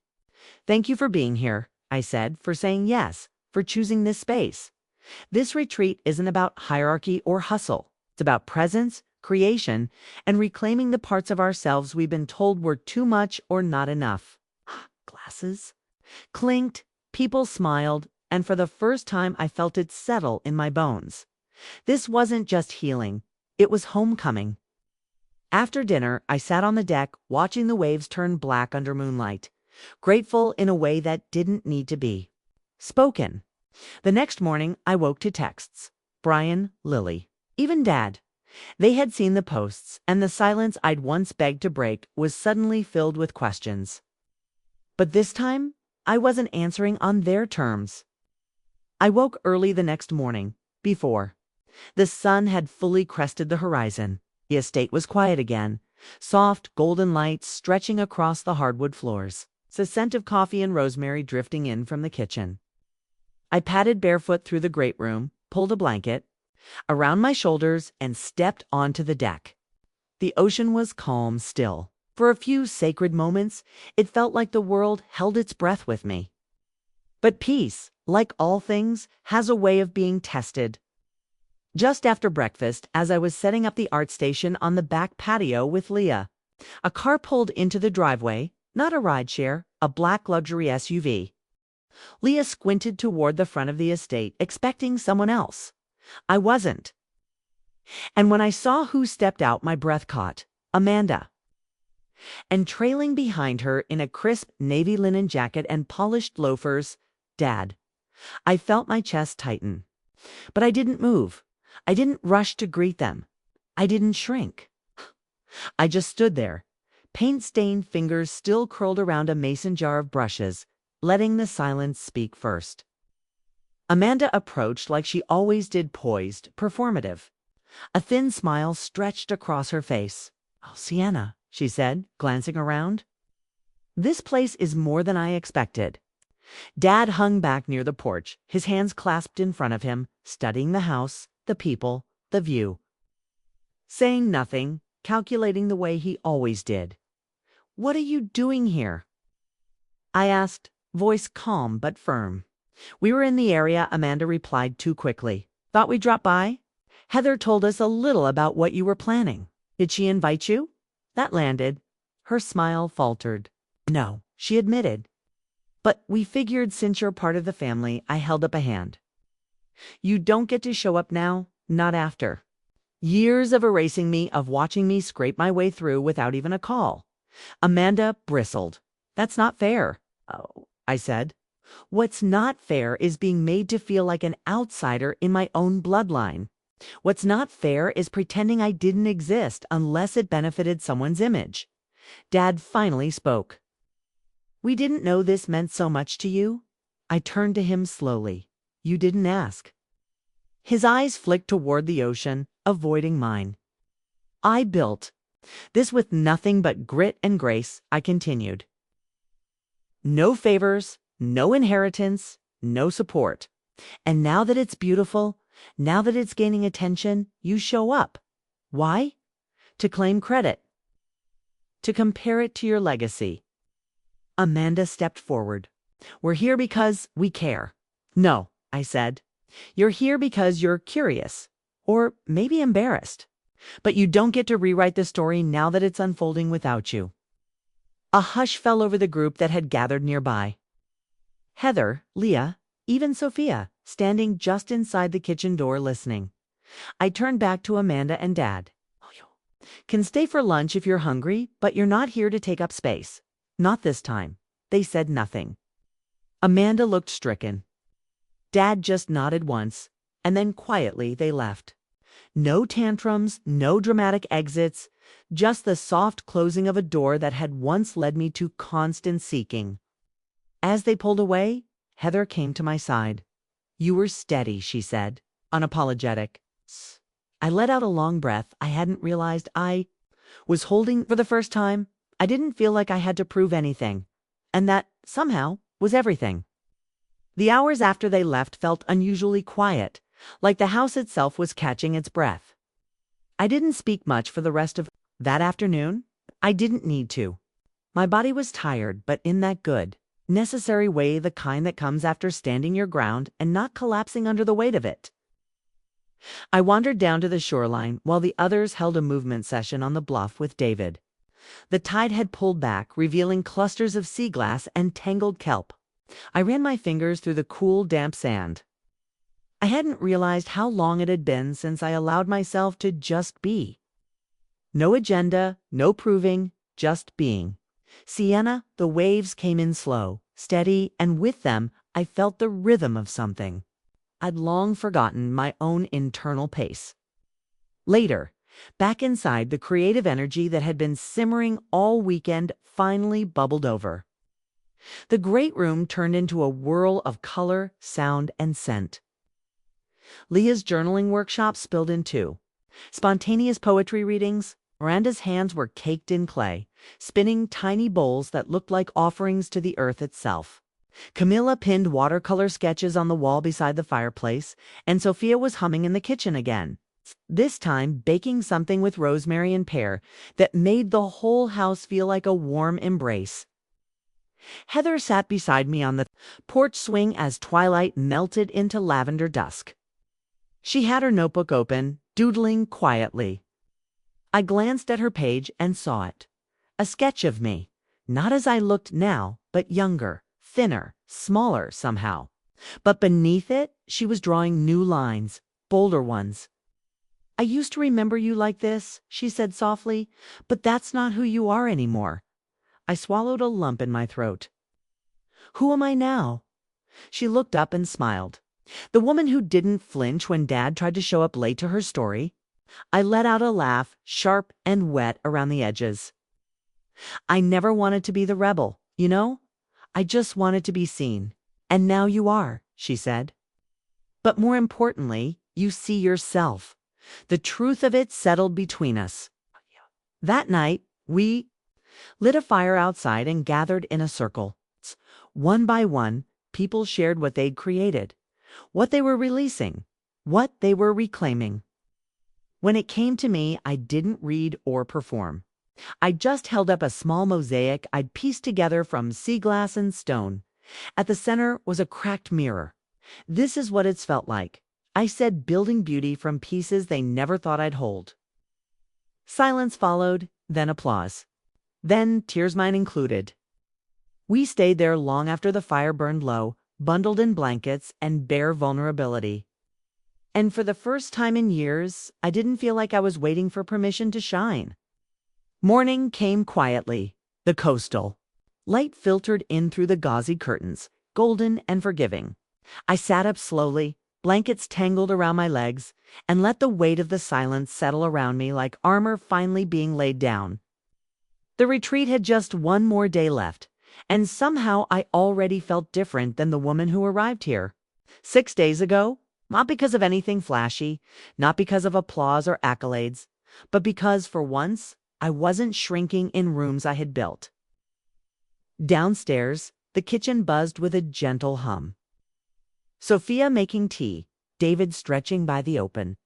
"Thank you for being here," I said, "for saying yes, for choosing this space. This retreat isn't about hierarchy or hustle. It's about presence, creation, and reclaiming the parts of ourselves we've been told were too much or not enough." Glasses clinked, people smiled, and for the first time I felt it settle in my bones. This wasn't just healing, it was homecoming. After dinner, I sat on the deck watching the waves turn black under moonlight, grateful in a way that didn't need to be spoken. The next morning, I woke to texts. Brian, Lily, even Dad. They had seen the posts, and the silence I'd once begged to break was suddenly filled with questions. But this time, I wasn't answering on their terms. I woke early the next morning, before the sun had fully crested the horizon. The estate was quiet again, soft golden lights stretching across the hardwood floors, the scent of coffee and rosemary drifting in from the kitchen. I padded barefoot through the great room, pulled a blanket around my shoulders, and stepped onto the deck. The ocean was calm still. For a few sacred moments, it felt like the world held its breath with me. But peace, like all things, has a way of being tested. Just after breakfast, as I was setting up the art station on the back patio with Leah, a car pulled into the driveway, not a rideshare, a black luxury SUV. Leah squinted toward the front of the estate, expecting someone else. I wasn't. And when I saw who stepped out, my breath caught. Amanda. And trailing behind her in a crisp navy linen jacket and polished loafers, Dad. I felt my chest tighten. But I didn't move. I didn't rush to greet them. I didn't shrink. I just stood there, paint-stained fingers still curled around a mason jar of brushes, letting the silence speak first. Amanda approached like she always did, poised, performative. A thin smile stretched across her face. "Oh, Sienna," she said, glancing around. "This place is more than I expected." Dad hung back near the porch, his hands clasped in front of him, studying the house, the people, the view. Saying nothing, calculating the way he always did. "What are you doing here?" I asked, voice calm but firm. "We were in the area," Amanda replied too quickly. "Thought we'd drop by? Heather told us a little about what you were planning. Did she invite you?" That landed. Her smile faltered. "No," she admitted. "But we figured since you're part of the family," I held up a hand. "You don't get to show up now, not after years of erasing me, of watching me scrape my way through without even a call. Amanda bristled. That's not fair. Oh, I said. What's not fair is being made to feel like an outsider in my own bloodline. What's not fair is pretending I didn't exist unless it benefited someone's image. Dad finally spoke. We didn't know this meant so much to you. I turned to him slowly. You didn't ask. His eyes flicked toward the ocean, avoiding mine. I built this with nothing but grit and grace, I continued. No favors, no inheritance, no support. And now that it's beautiful, now that it's gaining attention, you show up. Why? To claim credit. To compare it to your legacy. Amanda stepped forward. We're here because we care. No, I said. You're here because you're curious. Or maybe embarrassed. But you don't get to rewrite the story now that it's unfolding without you. A hush fell over the group that had gathered nearby. Heather, Leah, even Sophia, standing just inside the kitchen door listening. I turned back to Amanda and Dad. Can stay for lunch if you're hungry, but you're not here to take up space. Not this time. They said nothing. Amanda looked stricken. Dad just nodded once, and then quietly they left. No tantrums, no dramatic exits, just the soft closing of a door that had once led me to constant seeking. As they pulled away, Heather came to my side. You were steady, she said, unapologetic. I let out a long breath. I hadn't realized I was holding for the first time. I didn't feel like I had to prove anything, and that, somehow, was everything. The hours after they left felt unusually quiet, like the house itself was catching its breath. I didn't speak much for the rest of that afternoon. I didn't need to. My body was tired, but in that good, necessary way, the kind that comes after standing your ground and not collapsing under the weight of it. I wandered down to the shoreline while the others held a movement session on the bluff with David. The tide had pulled back, revealing clusters of sea glass and tangled kelp. I ran my fingers through the cool, damp sand. I hadn't realized how long it had been since I allowed myself to just be. No agenda, no proving, just being. Sienna, the waves came in slow, steady, and with them I felt the rhythm of something. I'd long forgotten my own internal pace. Later, back inside, the creative energy that had been simmering all weekend finally bubbled over. The great room turned into a whirl of color, sound, and scent. Leah's journaling workshop spilled in too. Spontaneous poetry readings. Miranda's hands were caked in clay, spinning tiny bowls that looked like offerings to the earth itself. Camilla pinned watercolor sketches on the wall beside the fireplace, and Sophia was humming in the kitchen again, this time baking something with rosemary and pear that made the whole house feel like a warm embrace. Heather sat beside me on the porch swing as twilight melted into lavender dusk. She had her notebook open, doodling quietly. I glanced at her page and saw it. A sketch of me, not as I looked now, but younger, thinner, smaller somehow. But beneath it, she was drawing new lines, bolder ones. I used to remember you like this, she said softly, but that's not who you are anymore. I swallowed a lump in my throat. Who am I now? She looked up and smiled. The woman who didn't flinch when Dad tried to show up late to her story. I let out a laugh, sharp and wet around the edges. I never wanted to be the rebel, you know? I just wanted to be seen. And now you are, she said. But more importantly, you see yourself. The truth of it settled between us. That night, we lit a fire outside and gathered in a circle. One by one, people shared what they'd created, what they were releasing, what they were reclaiming. When it came to me, I didn't read or perform. I just held up a small mosaic I'd pieced together from sea glass and stone. At the center was a cracked mirror. This is what it's felt like. I said, building beauty from pieces they never thought I'd hold. Silence followed, then applause. Then tears, mine included. We stayed there long after the fire burned low, bundled in blankets and bare vulnerability. And for the first time in years, I didn't feel like I was waiting for permission to shine. Morning came quietly. The coastal. Light filtered in through the gauzy curtains, golden and forgiving. I sat up slowly, blankets tangled around my legs, and let the weight of the silence settle around me like armor finally being laid down. The retreat had just one more day left, and somehow I already felt different than the woman who arrived here 6 days ago, not because of anything flashy, not because of applause or accolades, but because, for once, I wasn't shrinking in rooms I had built. Downstairs, the kitchen buzzed with a gentle hum. Sophia making tea, David stretching by the open.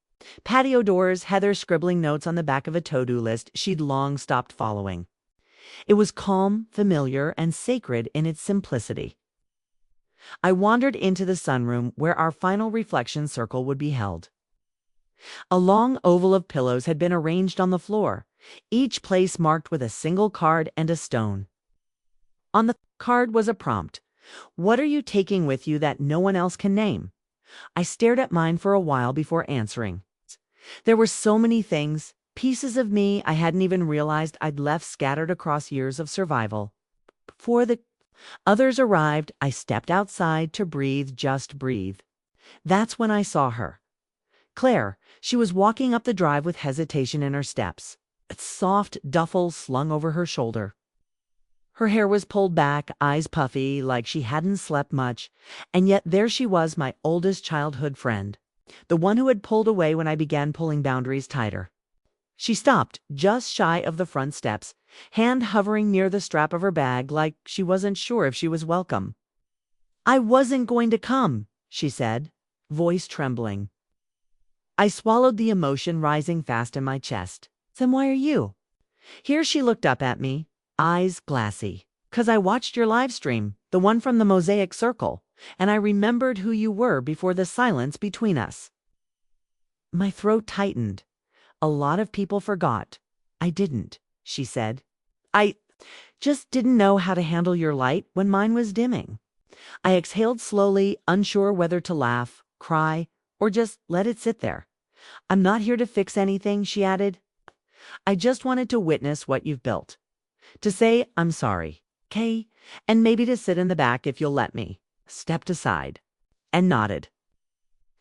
Patio doors, Heather scribbling notes on the back of a to-do list she'd long stopped following. It was calm, familiar, and sacred in its simplicity. I wandered into the sunroom where our final reflection circle would be held. A long oval of pillows had been arranged on the floor, each place marked with a single card and a stone. On the card was a prompt. What are you taking with you that no one else can name? I stared at mine for a while before answering. There were so many things, pieces of me I hadn't even realized I'd left scattered across years of survival. Before the others arrived, I stepped outside to breathe, just breathe. That's when I saw her. Claire, she was walking up the drive with hesitation in her steps, a soft duffel slung over her shoulder. Her hair was pulled back, eyes puffy, like she hadn't slept much, and yet there she was, my oldest childhood friend, the one who had pulled away when I began pulling boundaries tighter. She stopped, just shy of the front steps, hand hovering near the strap of her bag like she wasn't sure if she was welcome. "I wasn't going to come," she said, voice trembling. I swallowed the emotion rising fast in my chest. "Then why are you?" Here she looked up at me, eyes glassy. "'Cause I watched your live stream, the one from the Mosaic Circle, and I remembered who you were before the silence between us." My throat tightened. "A lot of people forgot. I didn't," she said. "I just didn't know how to handle your light when mine was dimming." I exhaled slowly, unsure whether to laugh, cry, or just let it sit there. "I'm not here to fix anything," she added. "I just wanted to witness what you've built. To say I'm sorry, Kay, and maybe to sit in the back if you'll let me." Stepped aside and nodded.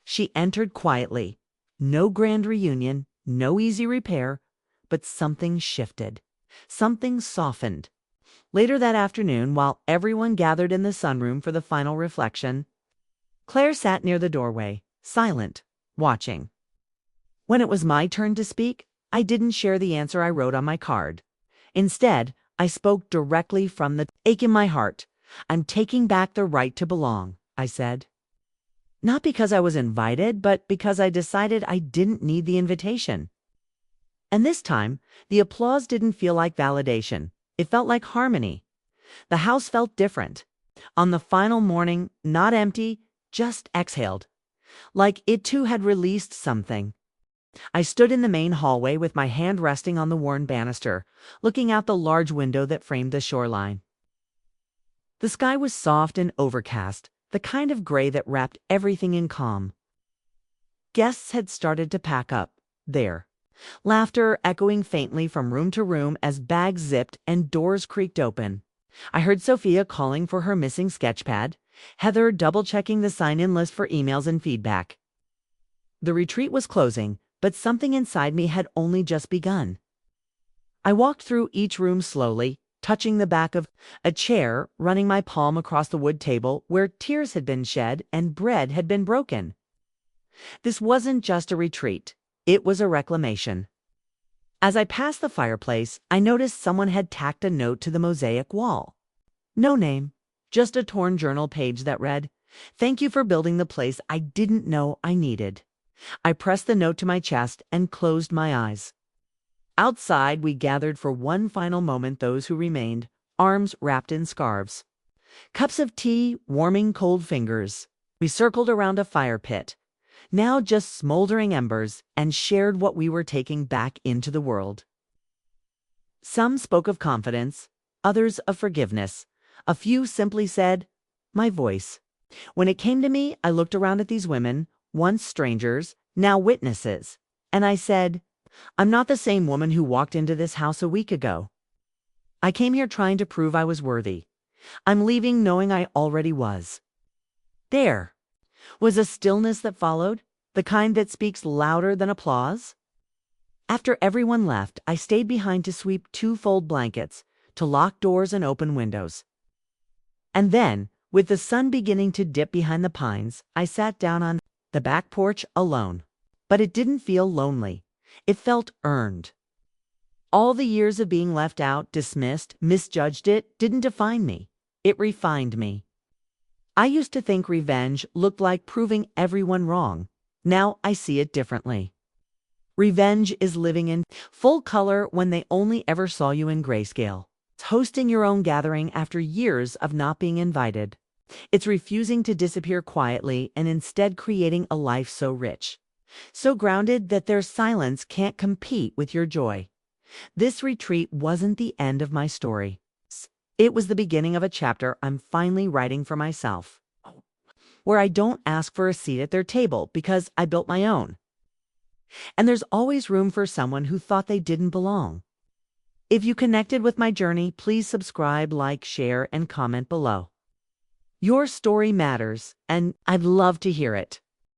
She entered quietly. No grand reunion, no easy repair, but something shifted. Something softened. Later that afternoon, while everyone gathered in the sunroom for the final reflection, Claire sat near the doorway, silent, watching. When it was my turn to speak, I didn't share the answer I wrote on my card. Instead, I spoke directly from the ache in my heart. "I'm taking back the right to belong," I said. Not because I was invited, but because I decided I didn't need the invitation. And this time, the applause didn't feel like validation. It felt like harmony. The house felt different. On the final morning, not empty, just exhaled. Like it too had released something. I stood in the main hallway with my hand resting on the worn banister, looking out the large window that framed the shoreline. The sky was soft and overcast, the kind of gray that wrapped everything in calm. Guests had started to pack up, there. Laughter echoing faintly from room to room as bags zipped and doors creaked open. I heard Sophia calling for her missing sketchpad, Heather double-checking the sign-in list for emails and feedback. The retreat was closing, but something inside me had only just begun. I walked through each room slowly, touching the back of a chair, running my palm across the wood table where tears had been shed and bread had been broken. This wasn't just a retreat. It was a reclamation. As I passed the fireplace, I noticed someone had tacked a note to the mosaic wall. No name, just a torn journal page that read, "Thank you for building the place I didn't know I needed." I pressed the note to my chest and closed my eyes. Outside, we gathered for one final moment, those who remained, arms wrapped in scarves. Cups of tea, warming cold fingers. We circled around a fire pit, now just smoldering embers, and shared what we were taking back into the world. Some spoke of confidence, others of forgiveness. A few simply said, "My voice." When it came to me, I looked around at these women, once strangers, now witnesses, and I said, "I'm not the same woman who walked into this house a week ago." I came here trying to prove I was worthy. I'm leaving knowing I already was. There was a stillness that followed, the kind that speaks louder than applause. After everyone left, I stayed behind to sweep 2 fold blankets, to lock doors and open windows. And then, with the sun beginning to dip behind the pines, I sat down on the back porch alone. But it didn't feel lonely. It felt earned. All the years of being left out, dismissed, misjudged didn't define me. It refined me. I used to think revenge looked like proving everyone wrong. Now I see it differently. Revenge is living in full color when they only ever saw you in grayscale. It's hosting your own gathering after years of not being invited. It's refusing to disappear quietly and instead creating a life so rich, so grounded that their silence can't compete with your joy. This retreat wasn't the end of my story. It was the beginning of a chapter I'm finally writing for myself, where I don't ask for a seat at their table because I built my own. And there's always room for someone who thought they didn't belong. If you connected with my journey, please subscribe, like, share, and comment below. Your story matters, and I'd love to hear it.